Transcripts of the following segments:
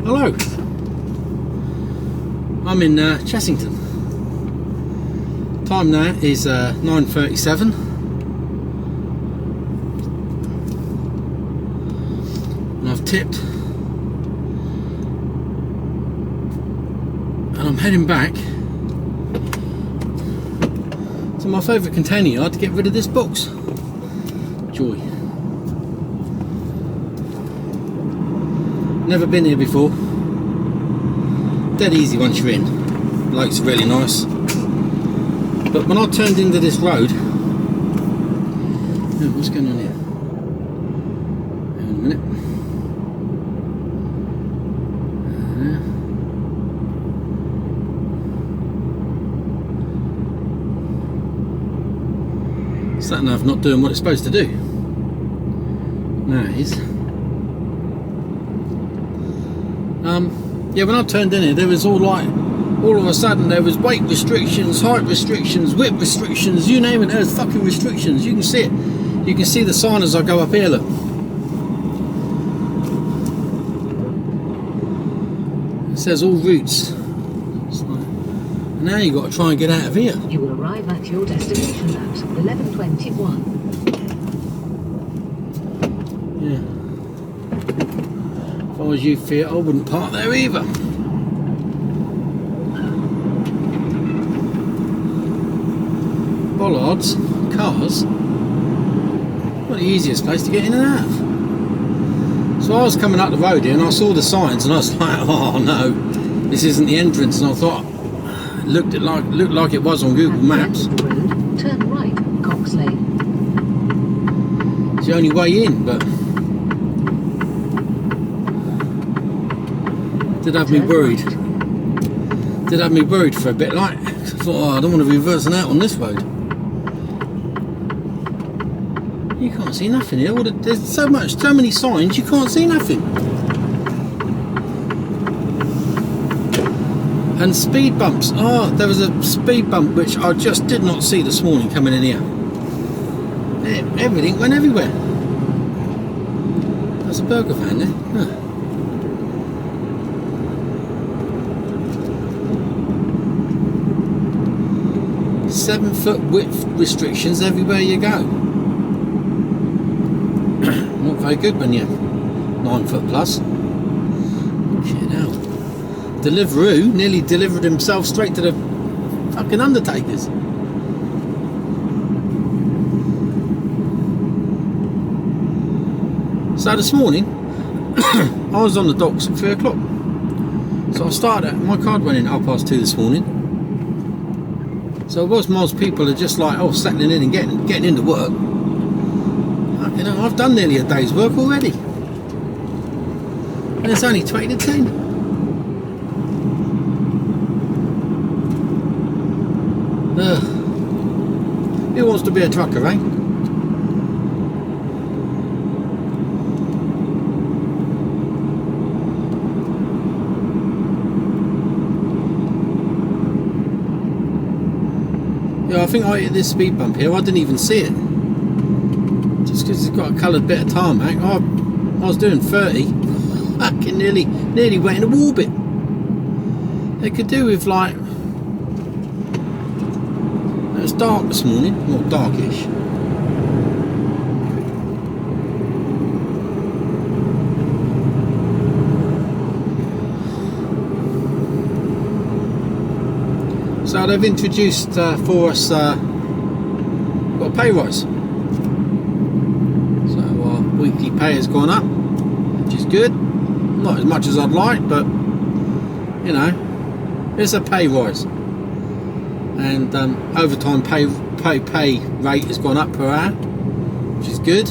Hello, I'm in Chessington. Time now is 9:37 and I've tipped and I'm heading back to my favourite container yard to get rid of this box. Joy. Never been here before. Dead easy once you're in. Looks really nice. But when I turned into this road, what's going on here? Hang on a minute. Sat nav not doing what it's supposed to do. Now it is. Yeah, when I turned in here, there was all of a sudden there was weight restrictions, height restrictions, width restrictions, you name it, there's fucking restrictions. You can see it. You can see the sign as I go up here, look. It says all routes. And now you've got to try and get out of here. You will arrive at your destination at 11:21. Yeah. If I was you, Fiat, I wouldn't park there either. Bollards, cars, not the easiest place to get in and out of. So I was coming up the road here and I saw the signs and I was like, oh no, this isn't the entrance. And I thought, it looked like it was on Google Maps. At the end of the road, turn right, Cox Lane. It's the only way in, but did have me worried. Did have me worried for a bit, like I thought, oh, I don't want to be reversing out on this road. You can't see nothing here. There's so many signs, you can't see nothing. And speed bumps. Oh, there was a speed bump which I just did not see this morning coming in here. Everything went everywhere. There's a burger van there. Huh. 7-foot width restrictions everywhere you go. Not very good when you're 9 foot plus. Shit hell. Deliveroo nearly delivered himself straight to the fucking undertakers. So this morning I was on the docks at 3 o'clock. So I started, my card went in at 2:30 this morning. So whilst most people are just like, oh, settling in and getting into work, you know, I've done nearly a day's work already. And it's only 20 to 10. Who wants to be a trucker, eh? I think I hit this speed bump here. I didn't even see it, just because it's got a coloured bit of tarmac. I was doing 30. Fucking nearly went in a wall bit. They could do with like. It was dark this morning, or darkish. So they've introduced for us, got a pay rise. So our weekly pay has gone up, which is good. Not as much as I'd like, but you know, it's a pay rise. And overtime pay rate has gone up per hour, which is good.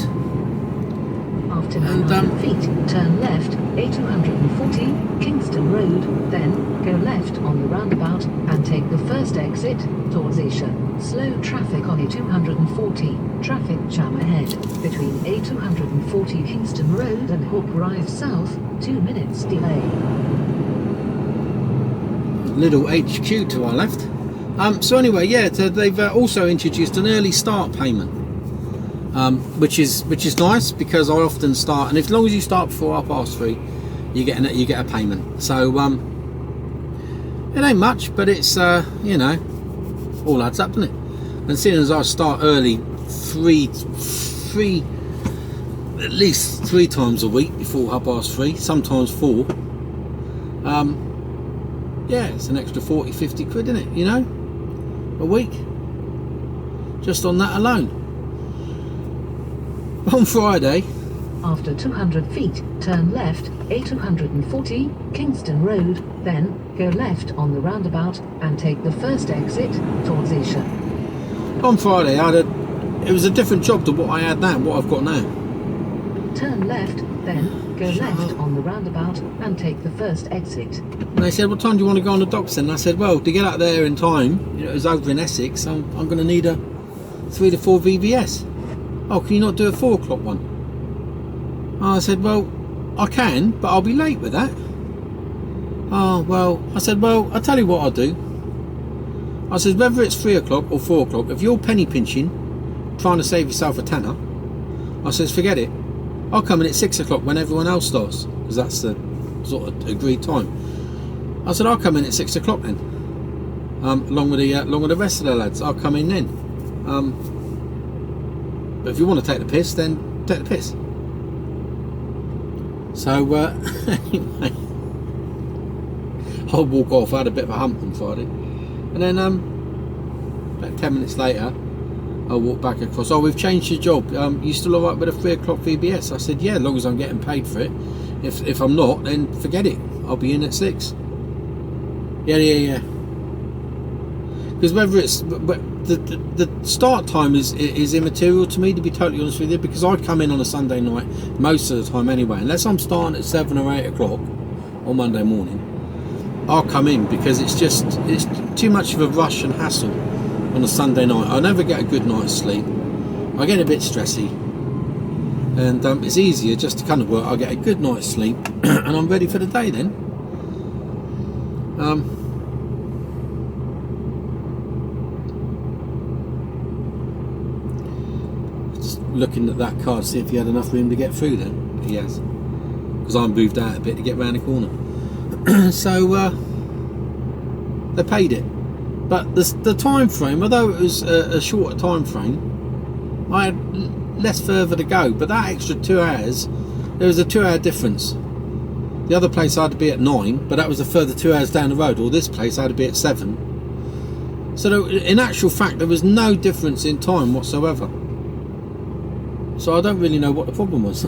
After 900 feet, turn left, A240, Kingston Road, then go left on the roundabout and take the first exit towards Isha. Slow traffic on A240, traffic jam ahead between A240 Kingston Road and Hawk Drive South, 2 minutes delay. Little HQ to our left. So anyway, yeah, they've also introduced an early start payment. Which is nice, because I often start, and as long as you start before 3:30, you get a payment. So it ain't much, but it's you know, all adds up, doesn't it? And seeing as I start early, at least three times a week before 3:30, sometimes 4. Yeah, it's an extra 40-50 quid, isn't it? You know, a week, just on that alone. On Friday, after 200 feet, turn left, A240, Kingston Road, then go left on the roundabout and take the first exit towards Isha. On Friday, it was a different job to what I had now, what I've got now. Turn left, then go left on the roundabout and take the first exit. And they said, what time do you want to go on the docks then? And I said, well, to get out there in time, you know, it was over in Essex, I'm going to need a 3 to 4 VBS. Oh, can you not do a 4 o'clock one? And I said, well, I can, but I'll be late with that. Oh, well, I said, well, I'll tell you what I'll do. I said, whether it's 3 o'clock or 4 o'clock, if you're penny pinching, trying to save yourself a tenner, I says, forget it. I'll come in at 6 o'clock when everyone else starts, because that's the sort of agreed time. I said, I'll come in at 6 o'clock then, along with the rest of the lads. I'll come in then. But if you want to take the piss, then take the piss. So anyway, I'll walk off. I had a bit of a hump on Friday, and then about 10 minutes later, I'll walk back across. Oh, we've changed your job. You still alright with a 3 o'clock VBS? I said, yeah, as long as I'm getting paid for it. If I'm not, then forget it. I'll be in at 6. Yeah. Because whether it's the start time is immaterial to me, to be totally honest with you, because I come in on a Sunday night most of the time anyway, unless I'm starting at 7 or 8 o'clock on Monday morning. I'll come in because it's too much of a rush and hassle on a Sunday night. I never get a good night's sleep. I get a bit stressy, and it's easier just to kind of work. I get a good night's sleep and I'm ready for the day then. Just looking at that card, see if he had enough room to get through then. He has, because I moved out a bit to get round the corner. So they paid it, but the time frame, although it was a shorter time frame, I had less further to go. But that extra 2 hours, there was a 2-hour difference. The other place I had to be at 9, but that was a further 2 hours down the road. Or this place I had to be at 7. So in actual fact, there was no difference in time whatsoever. So I don't really know what the problem was.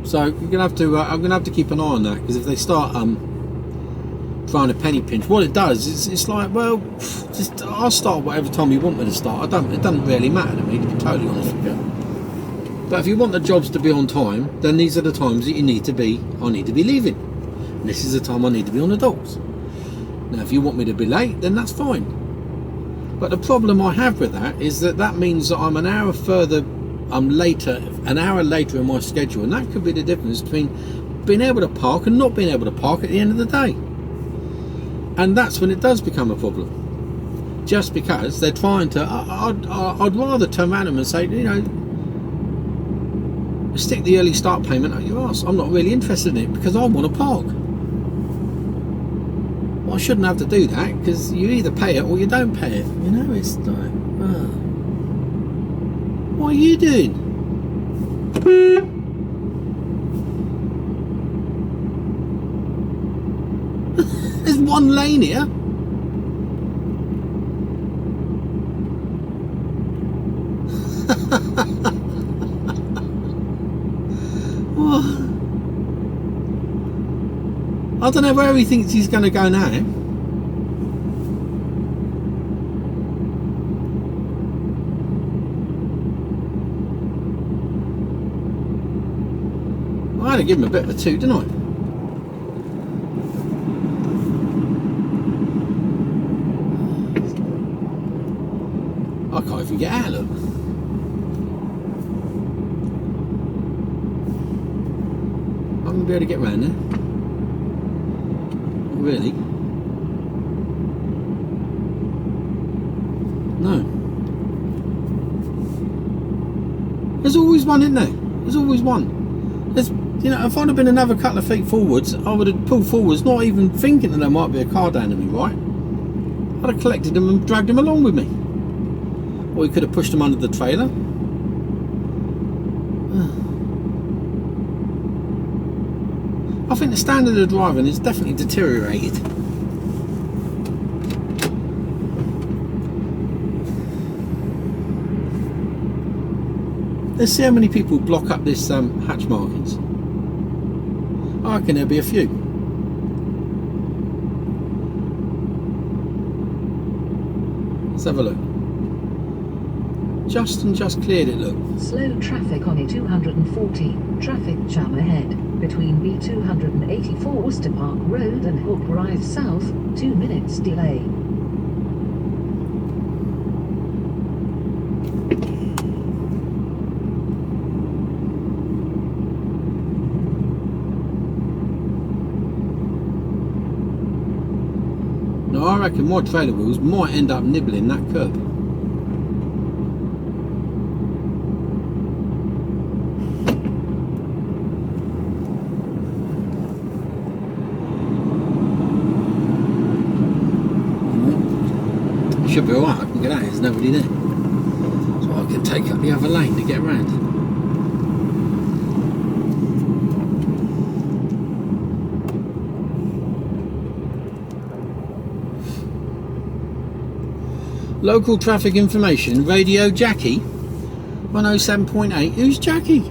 So you're gonna have to. I'm gonna have to keep an eye on that, because if they start trying to penny pinch, what it does is it's like, well, I'll start whatever time you want me to start. It doesn't really matter to me, to be totally honest with you. But if you want the jobs to be on time, then these are the times that you need to be. I need to be leaving. And this is the time I need to be on the docks. Now, if you want me to be late, then that's fine. But the problem I have with that is that means that I'm an hour later in my schedule, and that could be the difference between being able to park and not being able to park at the end of the day. And that's when it does become a problem. Just because they're trying to, I'd rather turn around and say, you know, stick the early start payment at your arse. I'm not really interested in it because I want to park. Well, I shouldn't have to do that, because you either pay it or you don't pay it. You know, it's like, what are you doing? There's one lane here. I don't know where he thinks he's going to go now. I had to give him a bit of a toot, didn't I? I can't even get out of it. I'm going to be able to get round there. really. No. There's always one, isn't there? There's always one. There's, you know, if I'd have been another couple of feet forwards, I would have pulled forwards, not even thinking that there might be a car down to me, right? I'd have collected them and dragged them along with me. Or we could have pushed them under the trailer. I think the standard of driving is definitely deteriorated. Let's see how many people block up this hatch markings. I reckon there'll be a few. Let's have a look. Just cleared it, look. Slow traffic on A240. Traffic jam ahead between B284 Worcester Park Road and Hook Rise South. 2 minutes delay. Now I reckon my trailer wheels might end up nibbling that curb. Should be alright, I can get out, there's nobody there. So I can take up the other lane to get around. Local traffic information, Radio Jackie, 107.8. Who's Jackie?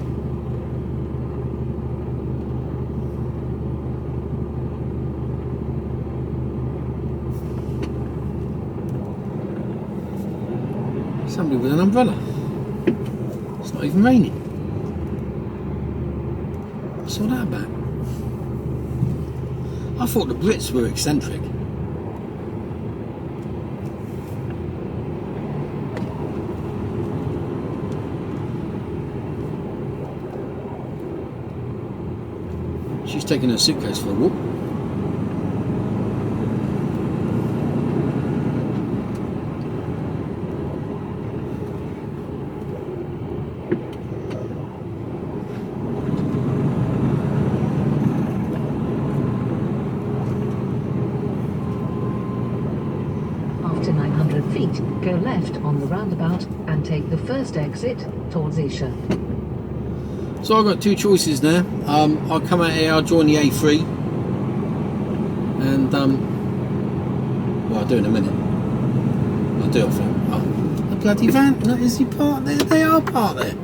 Somebody with an umbrella. It's not even raining. What's all that about? I thought the Brits were eccentric. She's taking her suitcase for a walk. After 900 feet, go left on the roundabout and take the first exit towards Isha. So I've got two choices now. I'll come out here, I'll join the A3. And, well, I'll do in a minute. I'll do it, I think. Oh, the bloody van. No, is he parked there? They are parked there.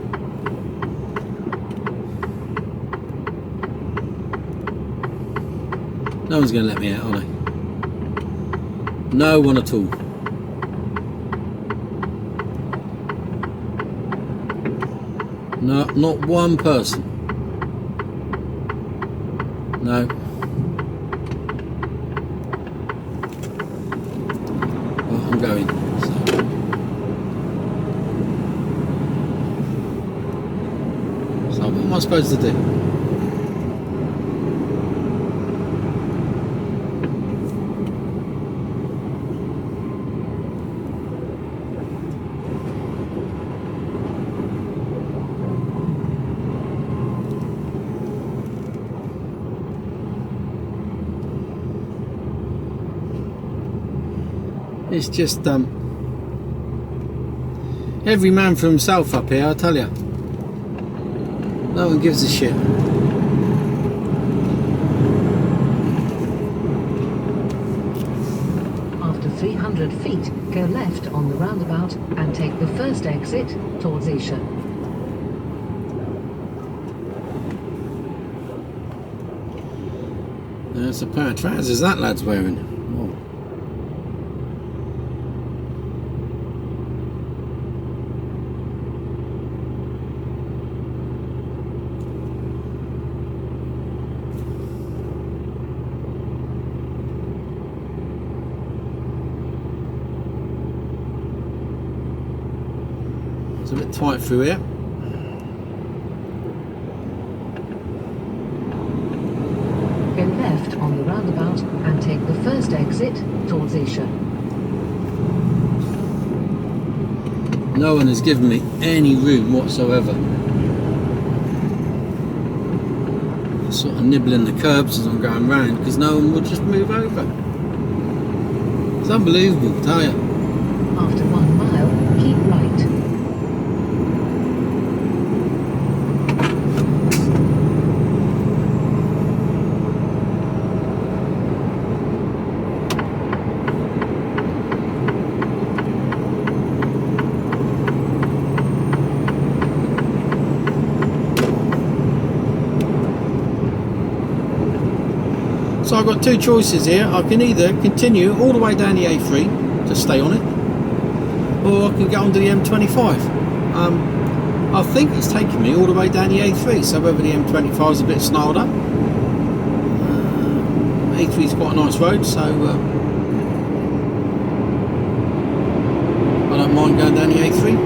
No one's going to let me out, are they? No one at all. No, not one person. No. Well, I'm going. So what am I supposed to do? It's just every man for himself up here, I tell you. No one gives a shit. After 300 feet, go left on the roundabout and take the first exit towards Isha. That's a pair of trousers that lad's wearing. Oh. It's a bit tight through here. go left on the roundabout and take the first exit towards Isha. No one has given me any room whatsoever. Sort of nibbling the curbs as I'm going round because no one will just move over. It's unbelievable, I tell you. After 1 mile, keep right. So I've got two choices here. I can either continue all the way down the A3 to stay on it, or I can get onto the M25. I think it's taking me all the way down the A3, so whether the M25 is a bit snarled up. A3 is quite a nice road, so I don't mind going down the A3.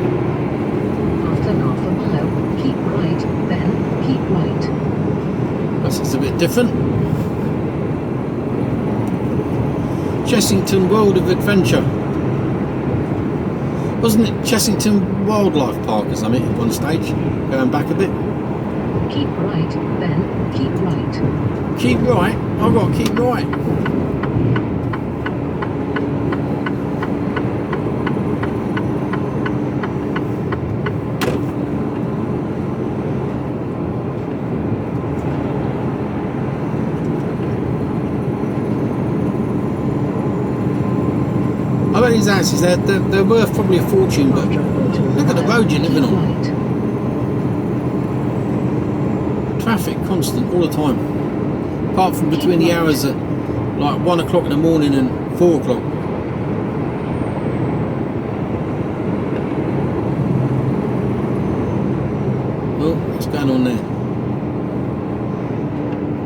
After half a mile, keep right, then keep right. Plus it's a bit different. Chessington World of Adventure. Wasn't it Chessington Wildlife Park or something at one stage? Going back a bit. Keep right, then keep right. Keep right? I've got to keep right. I bet these houses, they're worth probably a fortune, but look at the road you're living on. Traffic constant all the time. Apart from between the hours at like 1 o'clock in the morning and 4 o'clock. Oh, what's going on there?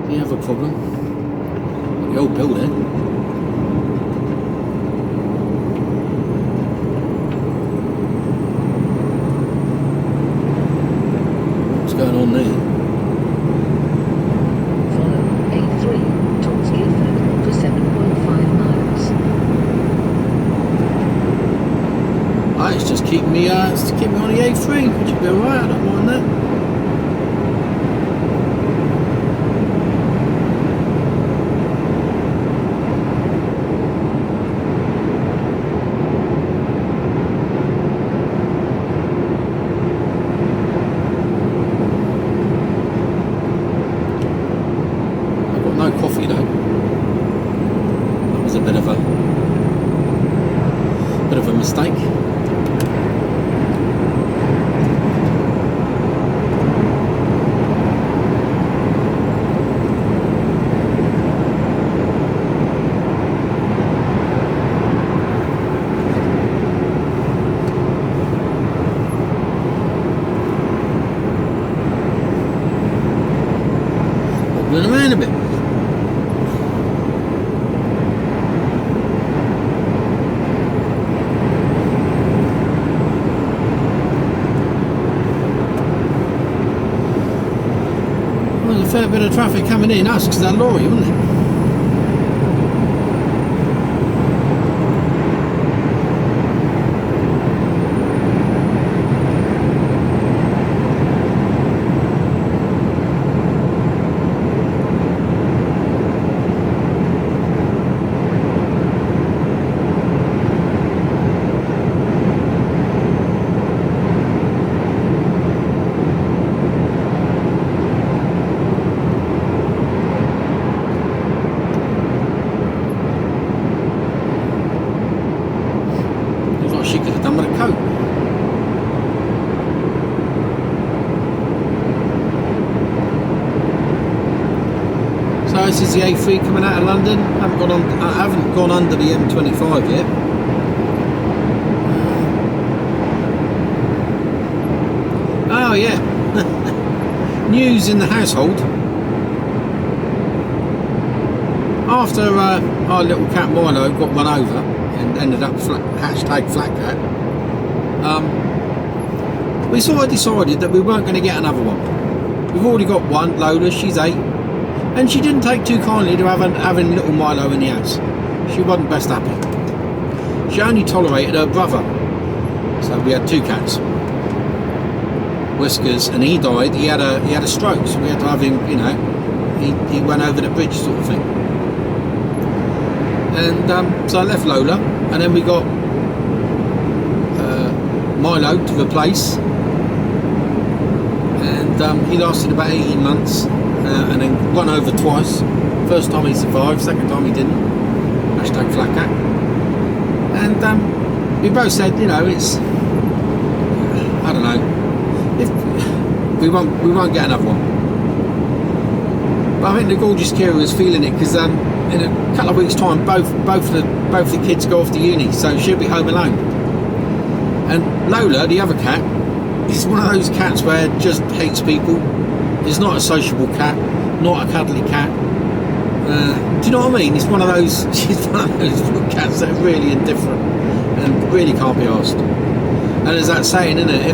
Do you have a problem? The old building. Going on there. Follow A3 towards Guildford for 7.5 miles. It's just keeping me on the A3, which would be alright, I don't mind that. Coffee though. That was a bit of a mistake. Wobbling around a bit. A fair bit of traffic coming in, that's because that lorry, wasn't it? She could have done with a coat. So this is the A3 coming out of London. I haven't gone under the M25 yet. Oh yeah. News in the household. After our little cat Milo got run over and ended up hashtag flat cat, we sort of decided that we weren't going to get another one. We've already got one, Lola, she's 8. And she didn't take too kindly to having little Milo in the house. She wasn't best happy. She only tolerated her brother. So we had 2 cats. Whiskers, and he died. He had a stroke, so we had to have him, you know, he went over the bridge sort of thing. And so I left Lola, and then we got Milo to replace, and he lasted about 18 months, and then run over twice. First time he survived, second time he didn't. Hashtag flat cat. And we both said, you know, it's, I don't know, if we won't get another one. But I think the gorgeous Kira was feeling it, because in a couple of weeks' time, both the kids go off to uni, so she'll be home alone. And Lola, the other cat, is one of those cats where it just hates people. It's not a sociable cat, not a cuddly cat. Do you know what I mean? It's one of those. She's one of those little cats that are really indifferent and really can't be asked. And there's that saying, isn't it?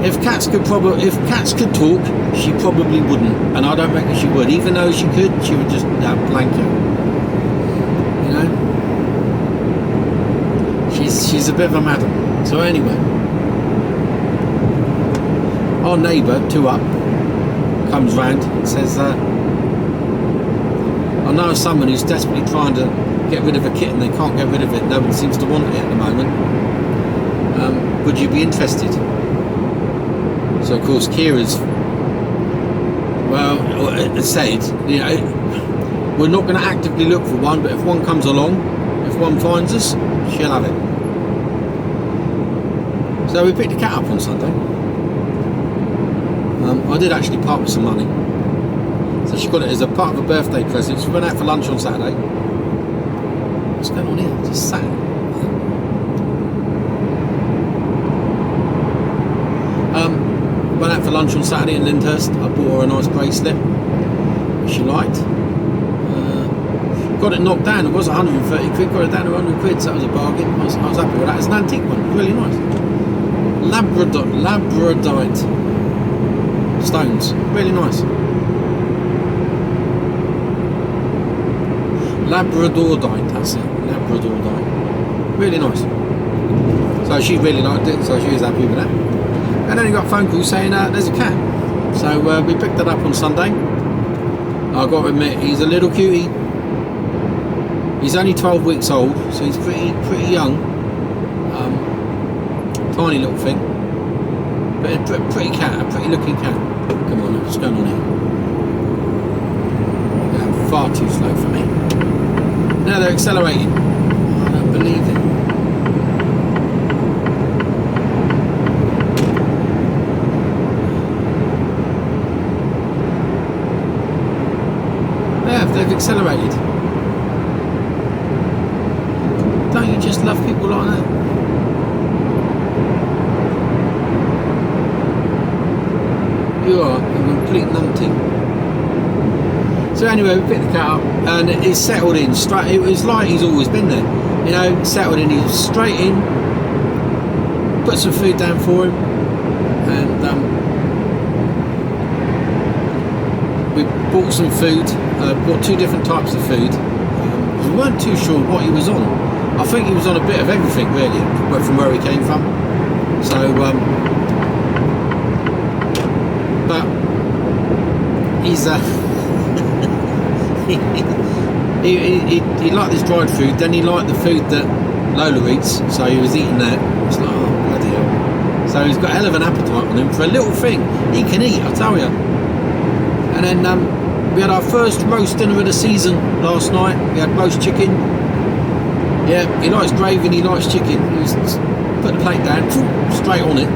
If cats could talk, she probably wouldn't. And I don't reckon she would. Even though she could, she would just blank you. You know? She's a bit of a madam. So anyway, our neighbour, 2 up, comes round and says, I know someone who's desperately trying to get rid of a kitten. They can't get rid of it. No one seems to want it at the moment. Would you be interested? So of course Kira's, well, said, you know, we're not going to actively look for one, but if one comes along, if one finds us, she'll have it. So we picked the cat up on Sunday. I did actually part with some money. So she got it as a part of a birthday present. So we went out for lunch on Saturday. What's going on here? Just sat. Went out for lunch on Saturday in Lyndhurst. I bought her a nice bracelet, which she liked. Got it knocked down. It was 130 quid. Got it down to 100 quid, so that was a bargain. I was happy with that. It's an antique one, really nice. Labradorite stones, really nice. Labradorite, that's it. Labradorite, really nice. So she really liked it, so she was happy with that. And then he got a phone call saying there's a cat. So we picked that up on Sunday. I've got to admit, he's a little cutie. He's only 12 weeks old, so he's pretty young. Tiny little thing. But a pretty cat, a pretty looking cat. Come on, what's going on here? Yeah, far too slow for me. Now they're accelerating. I don't believe it. They've accelerated. Don't you just love people like that? You are a complete numpty. So anyway, we picked the cat up and he's settled in straight. It was like he's always been there. You know, settled in, he was straight in, put some food down for him, and we bought some food, bought 2 different types of food. We weren't too sure what he was on. I think he was on a bit of everything really, from where he came from. So, but he's he liked this dried food. Then he liked the food that Lola eats, so he was eating that. It's like, oh bloody hell. So he's got a hell of an appetite on him for a little thing. He can eat, I tell you. And then we had our first roast dinner of the season last night. We had roast chicken. Yeah, he likes gravy and he likes chicken. He was put the plate down, straight on it.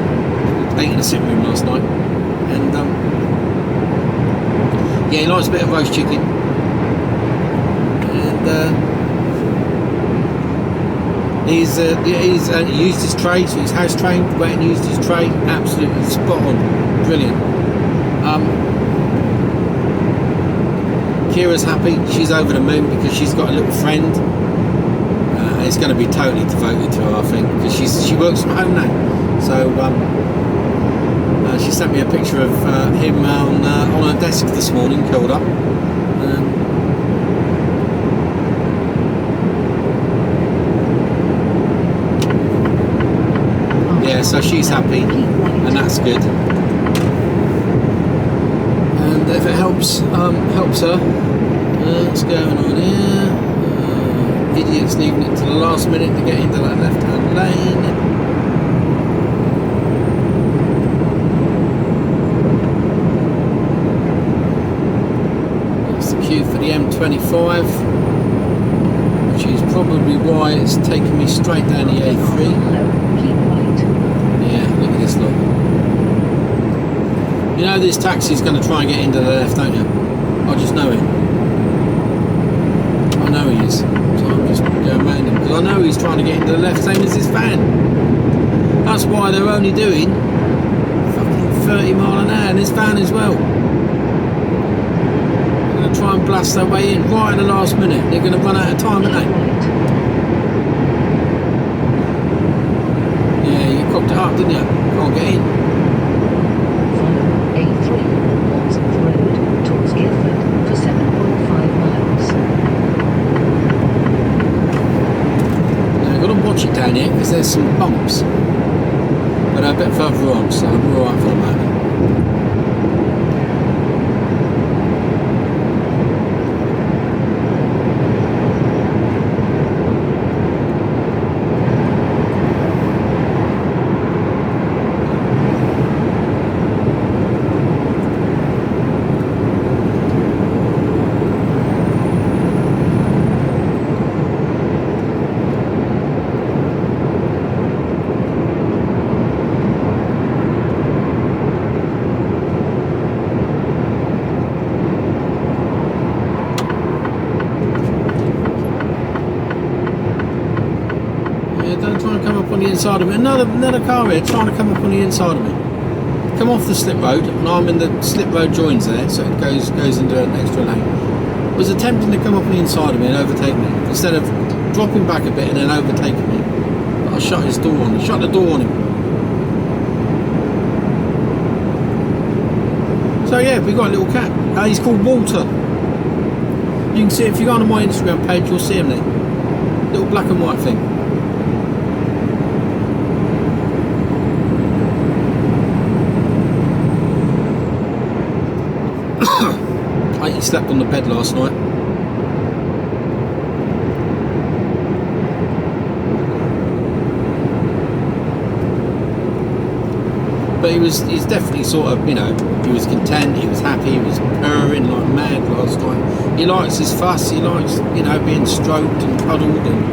Ate in the sitting room last night. And yeah, he likes a bit of roast chicken. And he's used his tray, so he's house trained, went and used his tray. Absolutely spot on. Brilliant. Kira's happy. She's over the moon because she's got a little friend. It's going to be totally devoted to her, I think, because she works from home now. So She sent me a picture of him on her desk this morning, curled up. Yeah, so she's happy, and that's good. And if it helps her, what's going on here? Idiots leaving it to the last minute to get into that left-hand lane. For the M25, which is probably why it's taking me straight down the A3. Yeah, look at this lot. You know this taxi's going to try and get into the left, don't you? I just know it. I know he is. So I'm just going round him because I know he's trying to get into the left, same as his van. That's why they're only doing fucking 30 mile an hour in this van as well. Try and blast their way in right at the last minute. They're going to run out of time, aren't they? Yeah, you cocked it up, didn't you? Can't get in. Follow A3 Portsmouth Road towards Guildford for 7.5 miles. Now I've got to watch it down here because there's some bumps, but a bit further on, so we're alright for the moment. Inside of me, another car here trying to come up on the inside of me. Come off the slip road, and I'm in the slip road joins there, so it goes into an extra lane. Was attempting to come up on the inside of me and overtake me instead of dropping back a bit and then overtaking me. But I shut his door on him. Shut the door on him. So yeah, we got a little cat. He's called Walter. You can see if you go on my Instagram page, you'll see him there. Little black and white thing. He slept on the bed last night. But he's definitely sort of, you know, he was content, he was happy, he was purring like mad last night. He likes his fuss, he likes, you know, being stroked and cuddled, and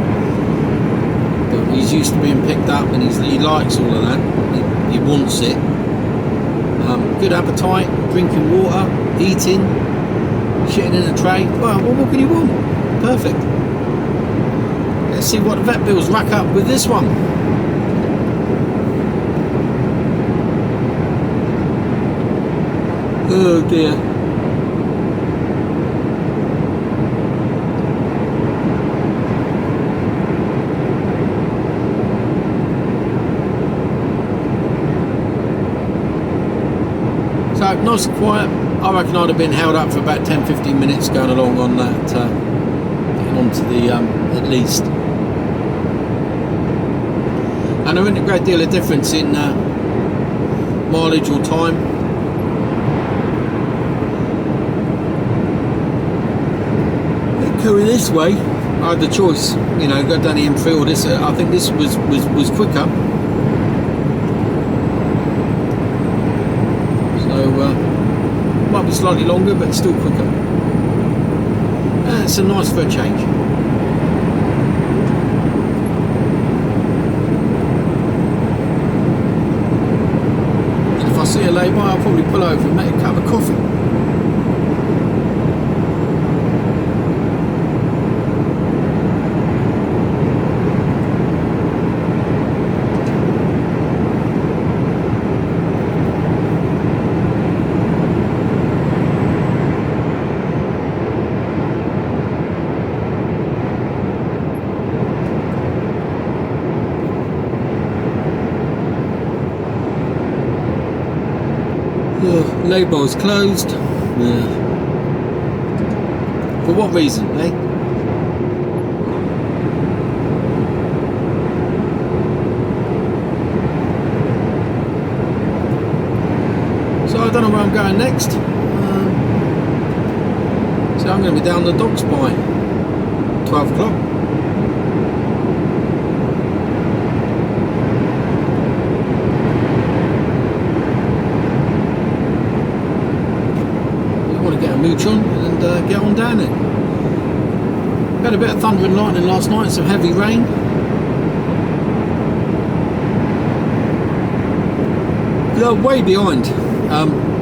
but he's used to being picked up, and he likes all of that. He wants it. Good appetite, drinking water, eating, shitting in a tray. Well, what can you want? Perfect. Let's see what the vet bills rack up with this one. Oh dear. So nice and quiet. I reckon I'd have been held up for about 10-15 minutes going along on that, getting onto the at least. And there isn't a great deal of difference in mileage or time. Going this way, I had the choice, you know, go down the M3 or this. I think this was quicker. Might be slightly longer, but still quicker. It's a nice for a change. And if I see a lay-by, I'll probably pull over and make a cup of coffee. Labour's closed. Yeah. For what reason, eh? So I don't know where I'm going next. So I'm going to be down the docks by 12 o'clock. Get a mooch on and get on down it. We had a bit of thunder and lightning last night, some heavy rain. They're way behind,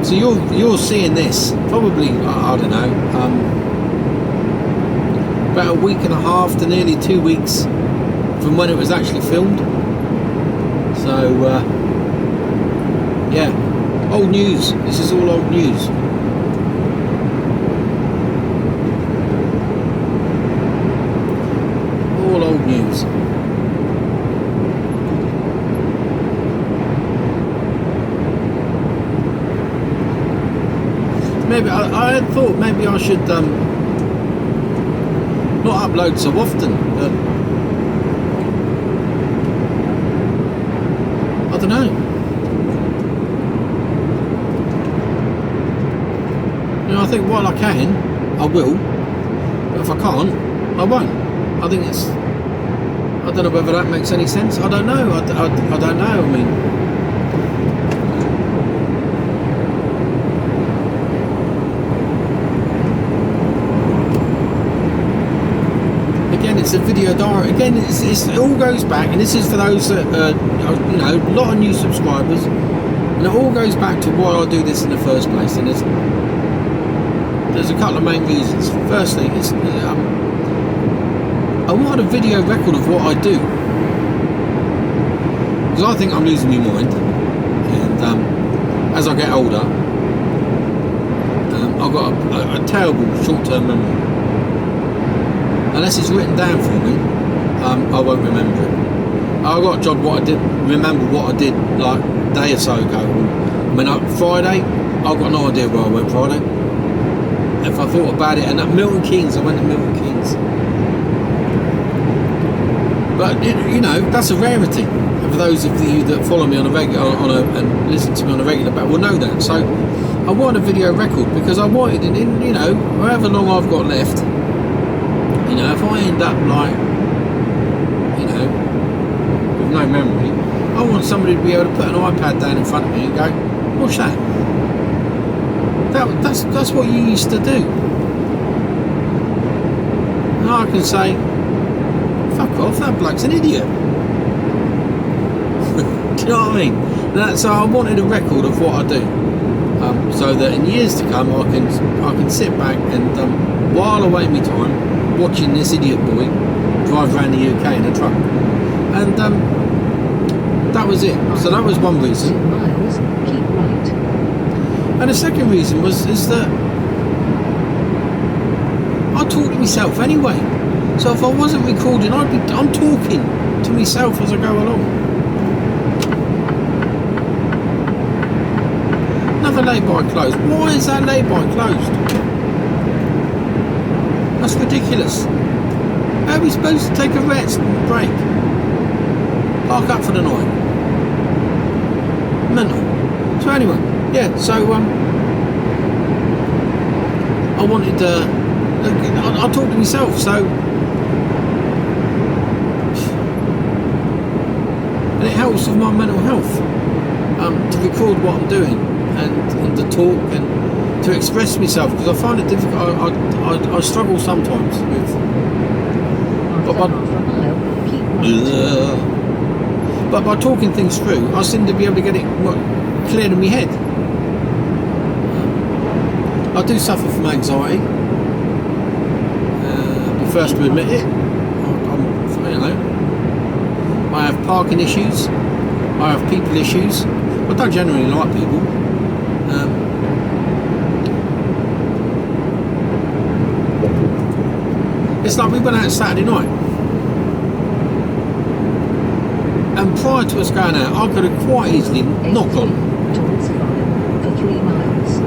so you're seeing this probably, I don't know, about a week and a half to nearly 2 weeks from when it was actually filmed. So yeah, old news. This is all old news. Old news. Maybe I had thought maybe I should not upload so often, but I don't know. You know, I think while I can, I will, but if I can't, I won't. I think it's, I don't know whether that makes any sense. I don't know. I don't know. I mean, again, it's a video diary. Again, it all goes back, and this is for those that you know, a lot of new subscribers, and it all goes back to why I do this in the first place. And there's a couple of main reasons. Firstly, it's I want a video record of what I do, because I think I'm losing my mind, and as I get older, I've got a terrible short-term memory. Unless it's written down for me, I won't remember it. I got a job remember what I did like a day or so ago. I mean, Friday, I've got no idea where I went Friday. If I thought about it, and at Milton Keynes, I went to Milton Keynes. But you know, that's a rarity. For those of you that follow me on a regular, and listen to me on a regular basis, will know that. So I want a video record, because I wanted, in you know, however long I've got left, you know, if I end up like, you know, with no memory, I want somebody to be able to put an iPad down in front of me and go, what's that? That's what you used to do. And I can say, fuck off, that bloke's an idiot. Do you know what I mean? So I wanted a record of what I do, so that in years to come I can sit back and while I wait my time watching this idiot boy drive around the UK in a truck. And that was it. So that was one reason. 2 miles, keep right. And the second reason is that I talk to myself anyway. So if I wasn't recording, I'm talking to myself as I go along. Another lay-by closed. Why is that lay-by closed? That's ridiculous. How are we supposed to take a rest break? Park up for the night. Mental. So anyway, yeah, so I wanted I talk to myself, so, and it helps with my mental health, to record what I'm doing and to talk and to express myself, because I find it difficult. I struggle sometimes with, but by talking things through, I seem to be able to get it clear in my head. I do suffer from anxiety. Be first to admit it. You know, I have parking issues. I have people issues. I don't generally like people. It's like we went out Saturday night, and prior to us going out, I could have quite easily not gone. 3 miles.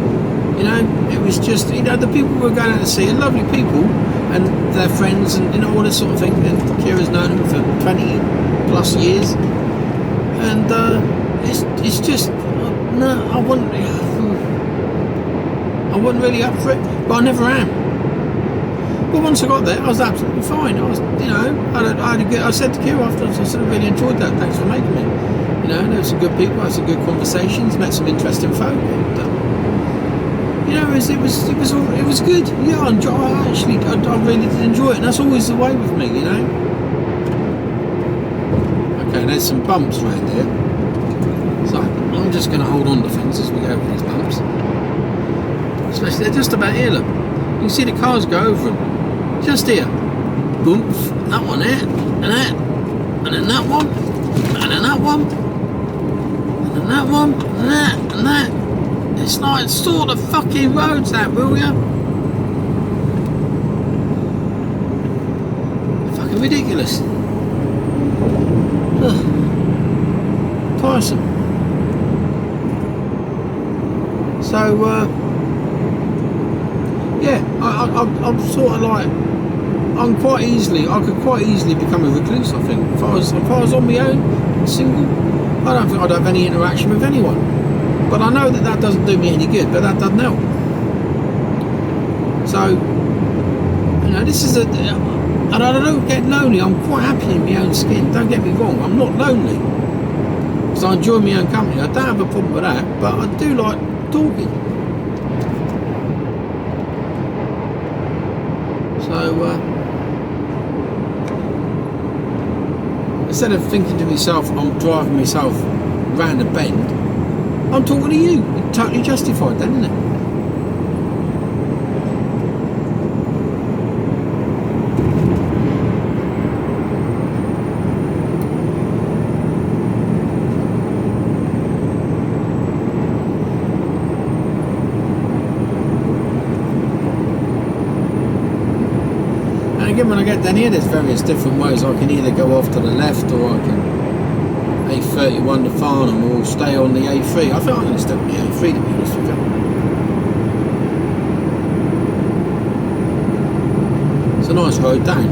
You know, it was just, you know, the people we were going out to see are lovely people and their friends and, you know, all this sort of thing. And Kira's known them for 20 plus years. And it's just, no, I wasn't really up for it, but I never am. But once I got there, I was absolutely fine. I was, you know, I said to Kira afterwards, I said, I really enjoyed that. Thanks for making me. You know, there were some good people, had some good conversations, met some interesting folk. And, you know, it was good. Yeah, I really did enjoy it, and that's always the way with me, you know. Okay, there's some bumps around here, so I'm just going to hold on to things as we go over these bumps. Especially, they're just about here. Look, you can see the cars go over them. Just here, boom, that one there, and that, and then that one, and then that one, and then that one, and that, and that. It's like, sort the fucking roads out, will ya? Fucking ridiculous. Ugh. Tiresome. So, yeah, I'm sort of like, I could quite easily become a recluse, I think. If I was on my own, single, I don't think I'd have any interaction with anyone. But I know that doesn't do me any good, but that doesn't help. So, you know, this is and I don't get lonely. I'm quite happy in my own skin, don't get me wrong. I'm not lonely. Because I enjoy my own company. I don't have a problem with that, but I do like talking. So, instead of thinking to myself, I'm driving myself round a bend, I'm talking to you. It's totally justified then, isn't it? And again, when I get down here, there's various different ways. I can either go off to the left, or I can A31 to Farnham, or stay on the A3. I think I'm going to stay on the A3, to be honest with you. It's a nice road down.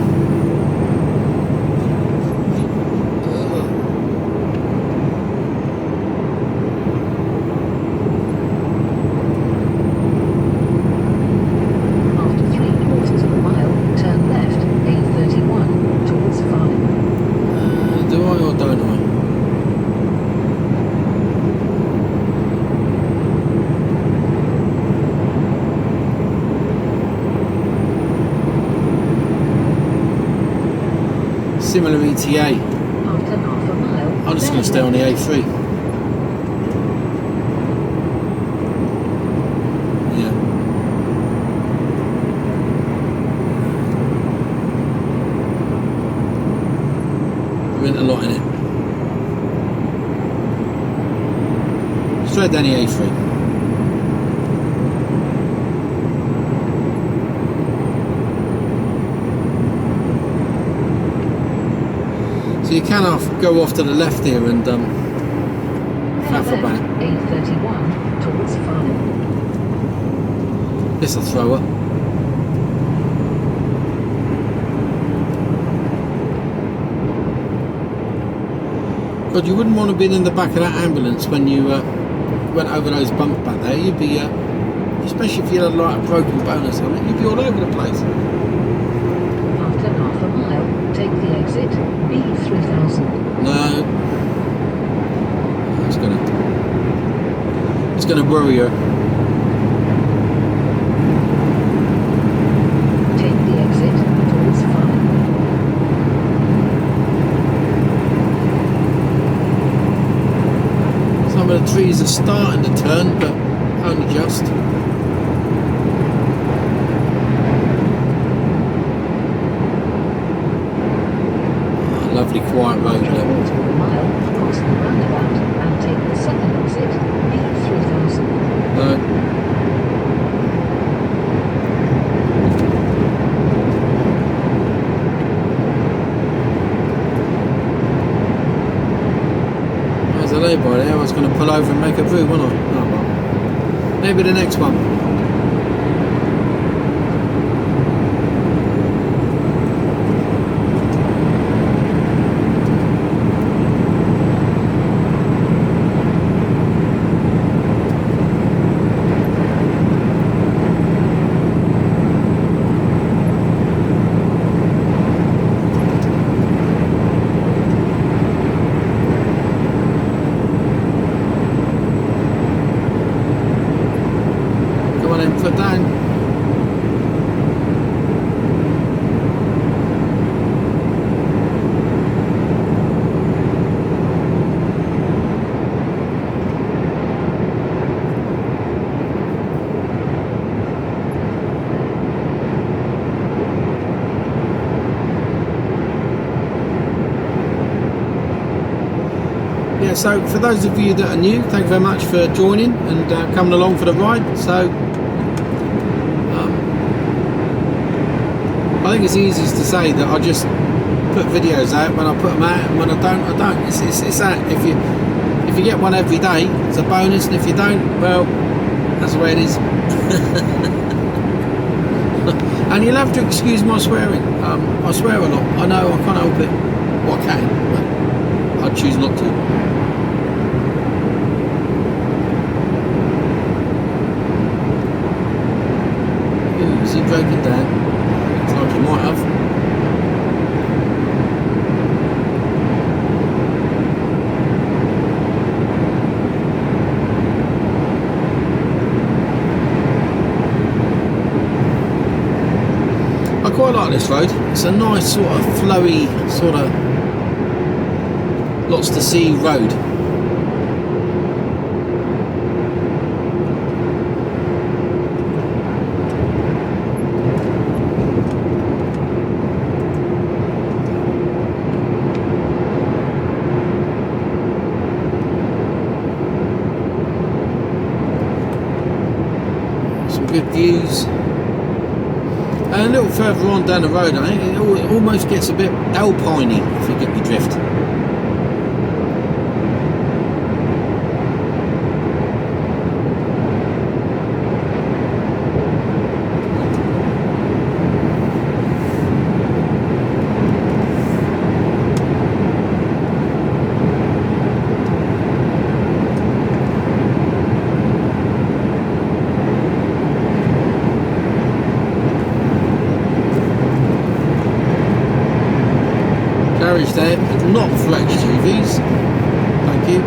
After 3/4 of a mile, turn left, A31, towards Farnham. Do I or don't I? Similar ETA. After half a mile, I'm just going to stay on the A3. Yeah. There isn't a lot in it. Straight down the A3. So you can go off to the left here and half a back. A31 towards Farnham. This will throw her. God, you wouldn't want to be in the back of that ambulance when you went over those bumps back there. You'd be, especially if you had like a broken bone or something, you'd be all over the place. After half a mile, take the exit B3000. No. It's gonna worry her. Take the exit towards Farnham. Some of the trees are starting to turn, but only just. Lovely quiet road there. 3/4 of a mile, cross the roundabout and take the second exit B3000. No. There's a lay-by there. I was going to pull over and make a brew, wasn't I? Oh well. Maybe the next one. Foot down. Yeah, so for those of you that are new, thank you very much for joining and coming along for the ride. So I think it's easiest to say that I just put videos out. When I put them out, and when I don't, I don't. It's that if you get one every day, it's a bonus, and if you don't, well, that's the way it is. And you'll have to excuse my swearing. I swear a lot. I know I can't help it. Well, I can, but I choose not to. Ooh, is he broken down? Like you might have. I quite like this road. It's a nice sort of flowy, sort of lots to see road. Good views, and a little further on down the road I think it almost gets a bit alpiney, if you get the drift. There, but not for XUVs. Thank you.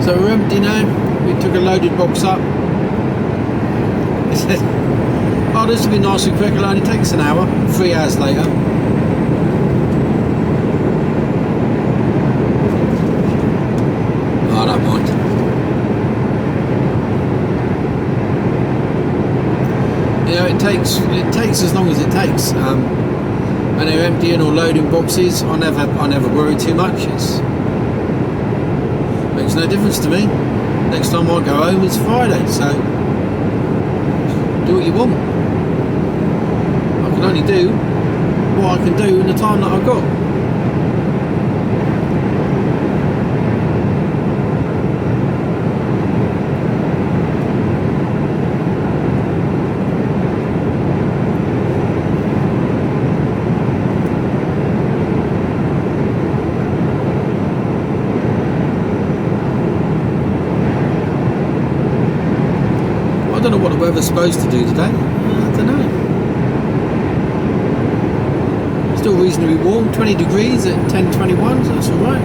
So we're empty now. We took a loaded box up. It said, oh, this will be nice and quick, it'll only take us an hour. 3 hours later. Oh, I don't mind. You know, it takes as long as it takes. When they're emptying or loading boxes, I never worry too much. It makes no difference to me. Next time I go home it's Friday, so do what you want. I can only do what I can do in the time that I've got. I don't know what the weather's supposed to do today. I don't know. Still reasonably warm, 20 degrees at 10:21, so that's alright.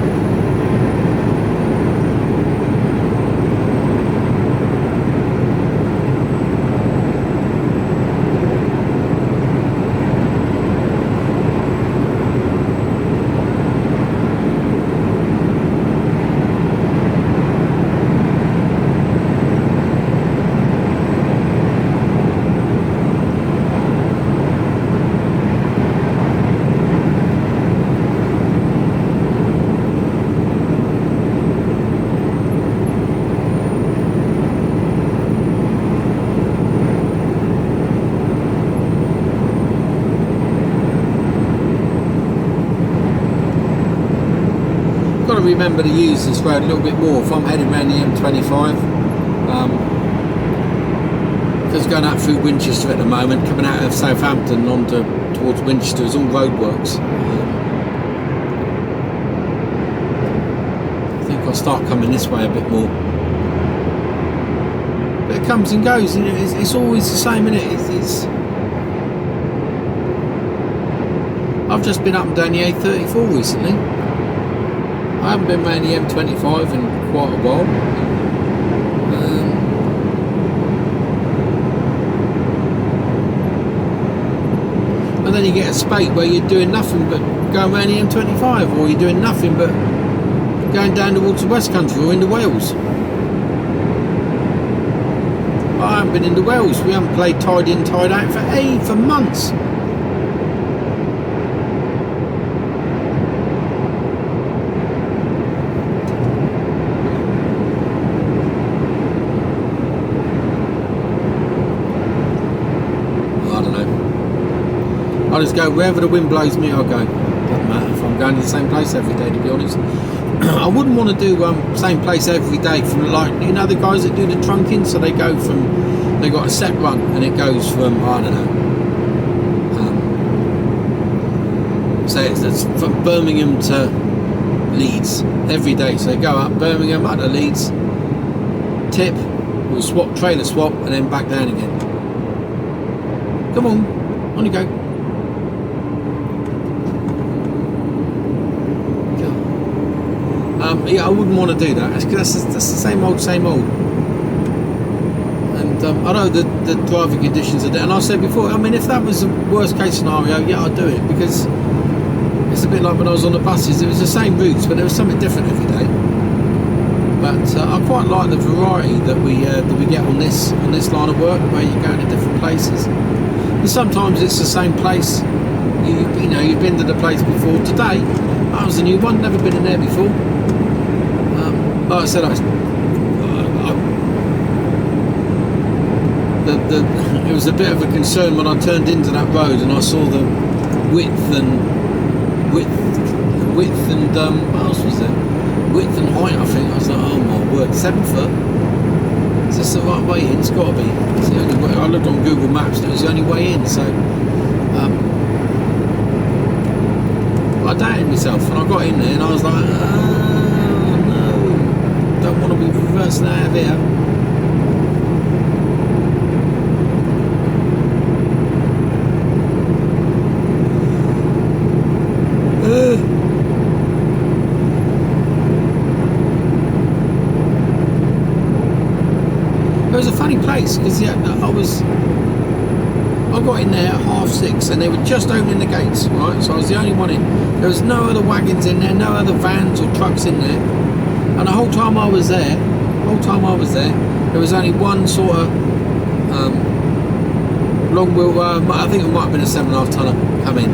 got to remember to use this road a little bit more if I'm heading around the M25. Because going out through Winchester at the moment, coming out of Southampton towards Winchester is all roadworks. I think I'll start coming this way a bit more. But it comes and goes, and it's always the same, isn't it? It's I've just been up and down the A34 recently. I haven't been around the M25 in quite a while. And then you get a spate where you're doing nothing but going around the M25, or you're doing nothing but going down towards the West Country or into Wales. I haven't been into Wales. We haven't played Tide In, Tide Out for months. I just go wherever the wind blows me, I'll go. Doesn't matter if I'm going to the same place every day, to be honest. I wouldn't want to do same place every day from, like, you know, the guys that do the trunking, so they got a set run and it goes from, I don't know, say it's from Birmingham to Leeds every day. So they go up Birmingham, up to Leeds, tip, we'll swap, trailer swap, and then back down again. Come on you go. Yeah, I wouldn't want to do that. That's the same old. And I know the driving conditions are there. And I said before, I mean, if that was the worst case scenario, yeah, I'd do it, because it's a bit like when I was on the buses. It was the same routes, but there was something different every day. But I quite like the variety that we get on this line of work, where you're going to different places. And sometimes it's the same place. You know, you've been to the place before. Today, that was a new one. Never been in there before. Like I said, it was a bit of a concern when I turned into that road and I saw the width and what else was there? Width and height, I think. I was like, oh my word, 7 foot? Is this the right way in? It's got to be. It's the only way. I looked on Google Maps and it was the only way in, so I doubted myself, and I got in there and I was like, don't want to be reversing out of here. It was a funny place, because I got in there at 6:30 and they were just opening the gates, right? So I was the only one in. There was no other wagons in there, no other vans or trucks in there. And the whole time I was there, there was only one sort of long wheel, I think it might have been a 7.5 tonner come in.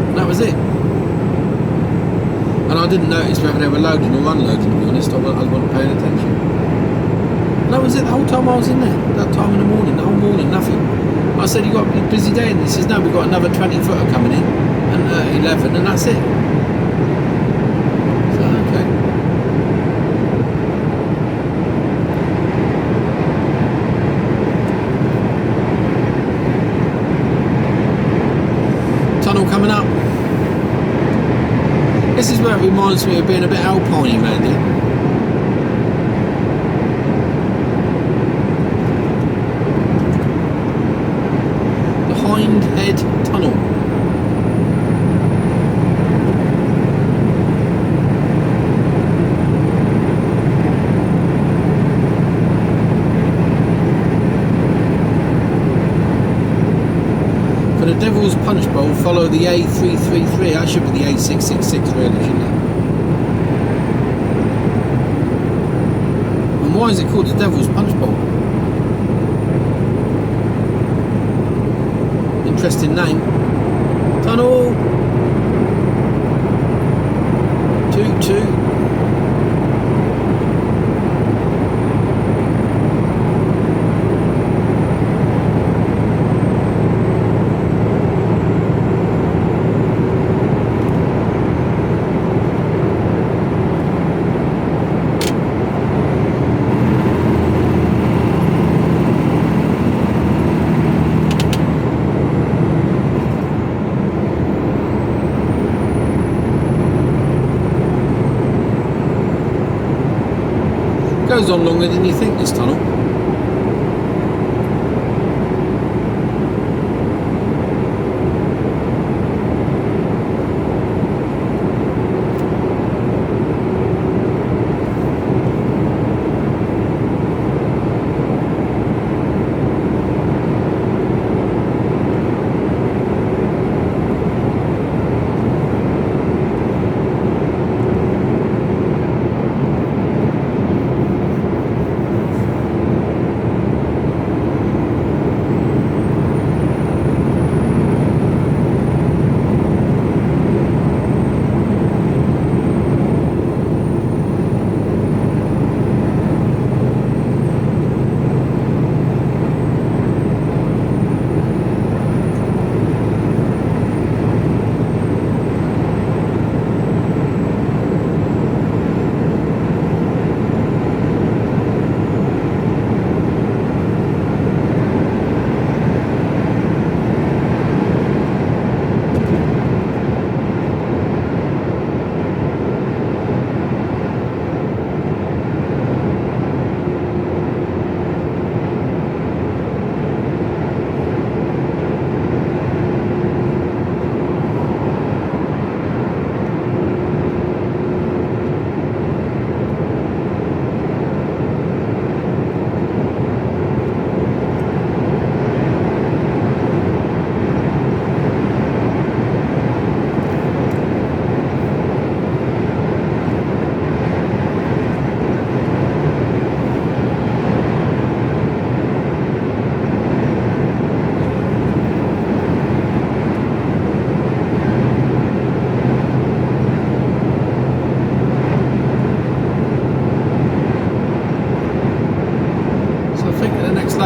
And that was it. And I didn't notice whether they were loading or unloading, to be honest. I wasn't paying attention. And that was it the whole time I was in there. That time in the morning, the whole morning, nothing. I said, you got a busy day? And he says, no, we've got another 20 footer coming in. And 11, and that's it. So, okay. Tunnel coming up. This is where it reminds me of being a bit alpine-y around here. The Hindhead Tunnel. The Devil's Punch Bowl, follow the A333. That should be the A666 really, shouldn't it? And why is it called the Devil's Punch Bowl? Interesting name. Tunnel 22. goes on longer than you think, this tunnel.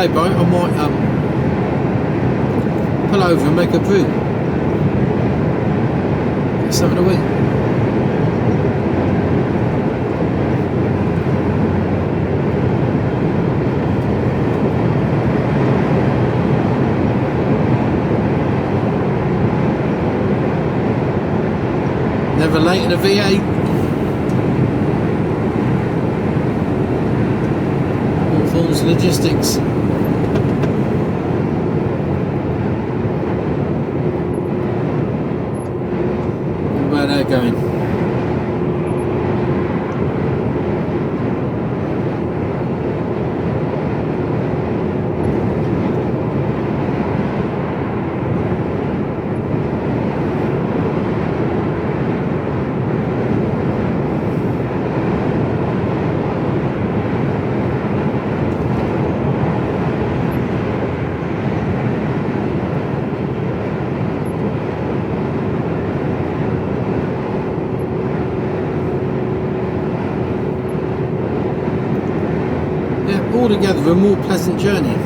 Boat, I might pull over and make a brew. Get something to eat. Never late in a V8. All forms of logistics. Going. Altogether a more pleasant journey.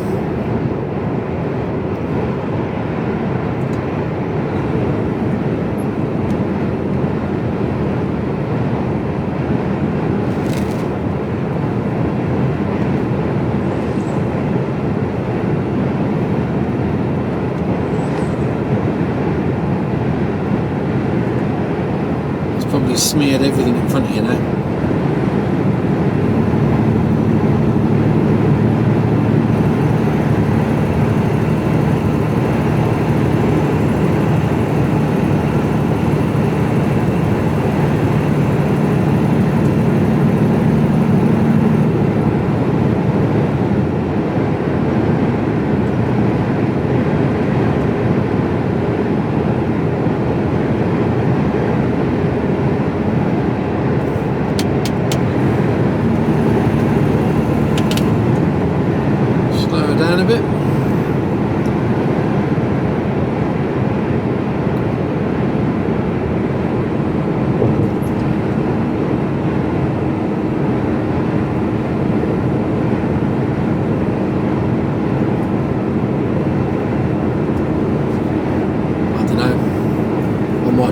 It's probably smeared everything in front of you now.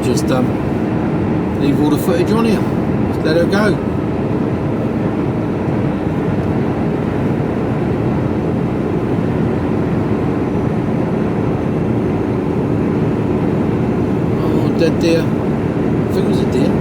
Just leave all the footage on here. Just let her go. Oh, dead deer. I think it was a deer.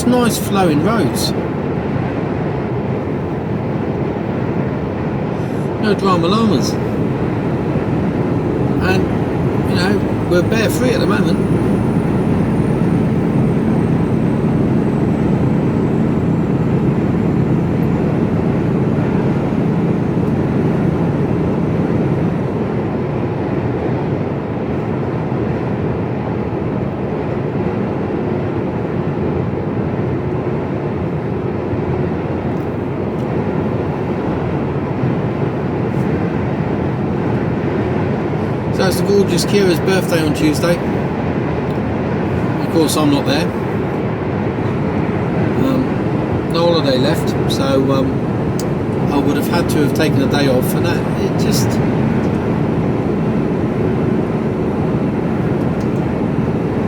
just nice flowing roads. No drama llamas. And, you know, we're bear free at the moment. So it's the gorgeous Kira's birthday on Tuesday. Of course, I'm not there. No holiday left, so I would have had to have taken a day off, and it just.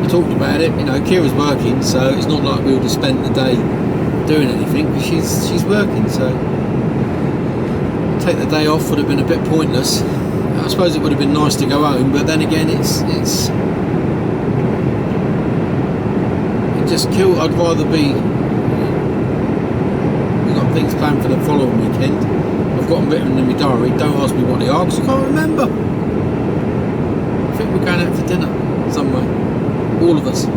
We talked about it. You know, Kira's working, so it's not like we would have spent the day doing anything, because she's working. So take the day off would have been a bit pointless. I suppose it would have been nice to go home, but then again, it just kill. I'd rather be. We've got things planned for the following weekend. I've got them written in my diary. Don't ask me what they are, because I can't remember. I think we're going out for dinner somewhere, all of us.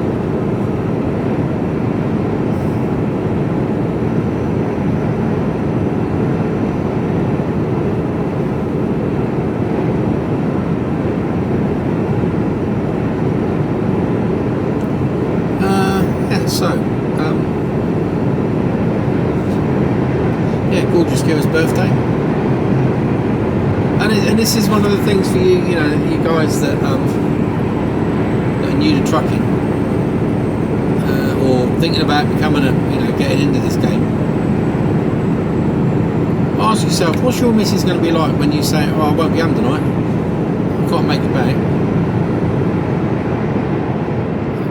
Gorgeous Kira's birthday, and this is one of the things for you, you know, you guys that are new to trucking or thinking about becoming getting into this game. Ask yourself, what's your missus going to be like when you say, "Oh, I won't be home tonight. I can't make it back."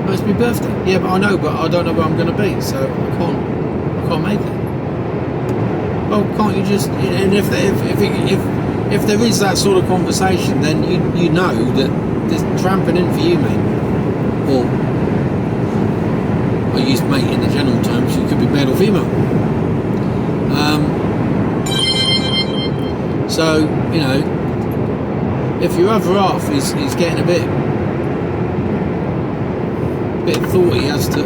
Oh, it's my birthday. Yeah, but I know, but I don't know where I'm going to be, so I can't make it. Well, can't you just? And if there is that sort of conversation, then you know that there's tramping in for you, mate. Or I use mate in the general terms. You could be male or female. So you know, if your other half is getting a bit thoughty as to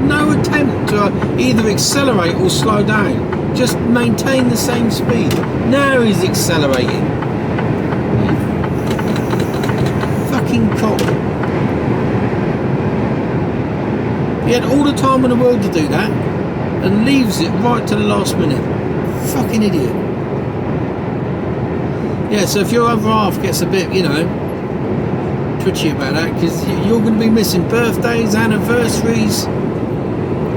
no attempt to either accelerate or slow down. Just maintain the same speed. Now he's accelerating. Fucking cock. He had all the time in the world to do that and leaves it right to the last minute. Fucking idiot. Yeah, so if your other half gets a bit, twitchy about that, because you're going to be missing birthdays, anniversaries,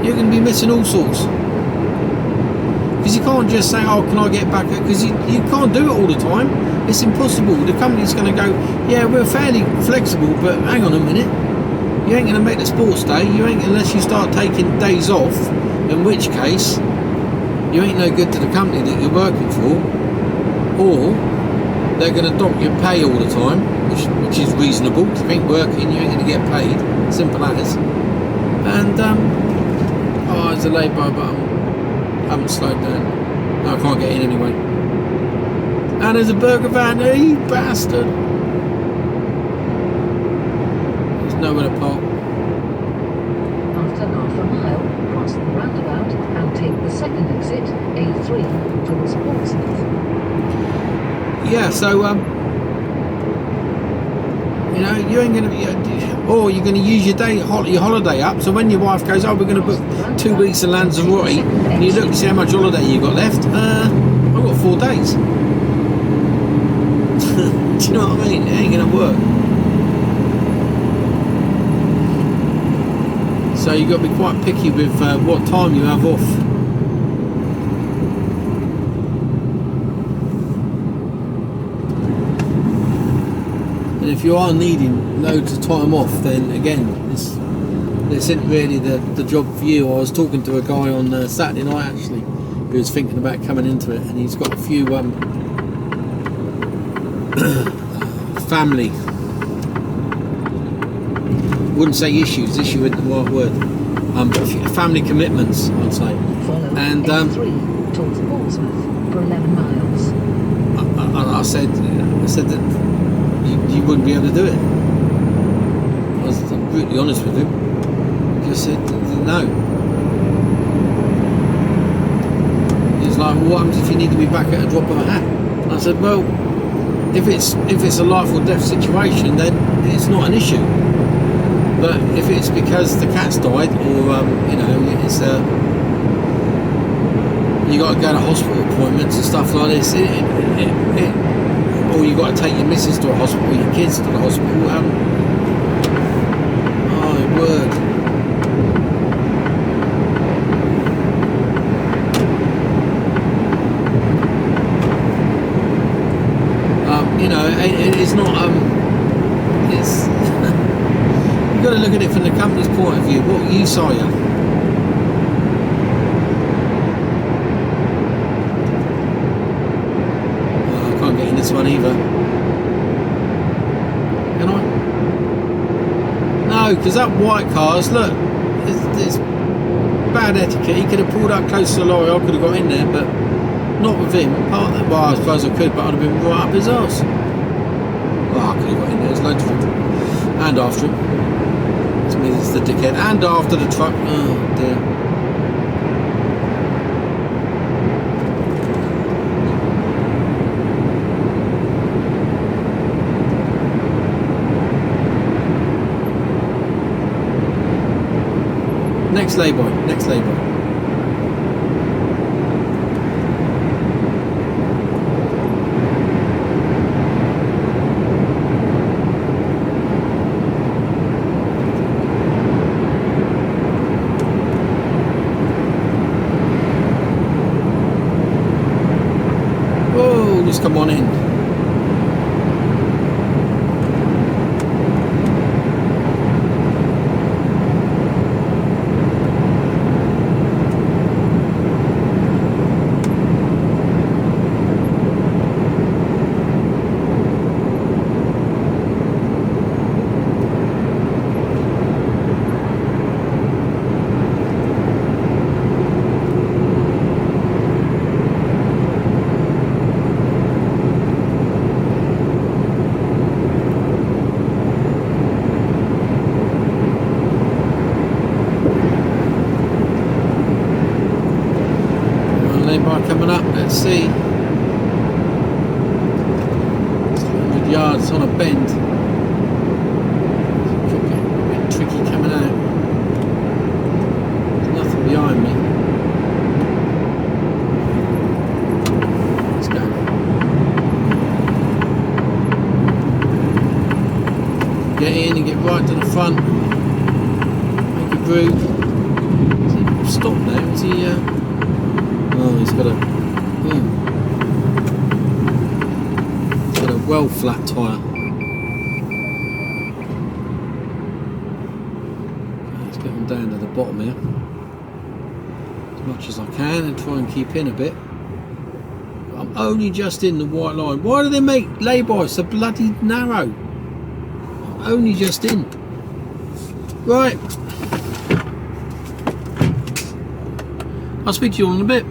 you're going to be missing all sorts. Because you can't just say, "Oh, can I get back?" Because you can't do it all the time. It's impossible. The company's going to go, "Yeah, we're fairly flexible, but hang on a minute. You ain't going to make the sports day. You ain't unless you start taking days off. In which case, you ain't no good to the company that you're working for, or they're going to dock your pay all the time, which is reasonable. If you ain't working, you ain't going to get paid. Simple as. And there's a lay-by button. I haven't slowed down. No, I can't get in anyway. And there's a burger van. You bastard. There's nowhere to park. After half a mile, cross the roundabout and take the second exit, A3, towards Portsmouth. Yeah, so you ain't gonna, or you're gonna use your holiday up. So when your wife goes, "Oh, we're gonna book 2 weeks in Lanzarote," and you look to see how much holiday you got left. I've got 4 days. Do you know what I mean? It ain't gonna work. So you've got to be quite picky with what time you have off. And if you are needing loads of time off, then again, this isn't really the job for you. I was talking to a guy on Saturday night actually, who was thinking about coming into it, and he's got a few family, wouldn't say issues, issue isn't the right word, family commitments, I'd say. Follow And A3 towards Portsmouth for 11 miles. I said that you wouldn't be able to do it. I was brutally honest with him. Just said no. He's like, well, what happens if you need to be back at a drop of a hat? And I said, well, if it's a life or death situation, then it's not an issue. But if it's because the cat's died, or it's you got to go to hospital appointments and stuff like this, or you got to take your missus to a hospital, your kids to the hospital. My word. It's not. It's you've got to look at it from the company's point of view. What use are you? I can't get in this one either. Can I? No, because that white car's, look, it's bad etiquette. He could have pulled up close to the lorry. I could have got in there, but not with him. Well, I suppose I could, but I'd have been right up his arse. Well, I could have got in there. There's loads of him. And after him. To me, it's the dickhead. And after the truck. Oh, dear. Next layboy. Next layboy. Just come on in. Coming up, let's see. It's 100 yards on a bend. Could be a bit tricky coming out. There's nothing behind me. Let's go. Get in and get right to the front. Make a groove. Is he stopped now? Is he oh, he's got a well flat tyre. Let's get on down to the bottom here as much as I can and try and keep in a bit. I'm only just in the white line. Why do they make lay-bys so bloody narrow? I'm only just in. Right. I'll speak to you all in a bit.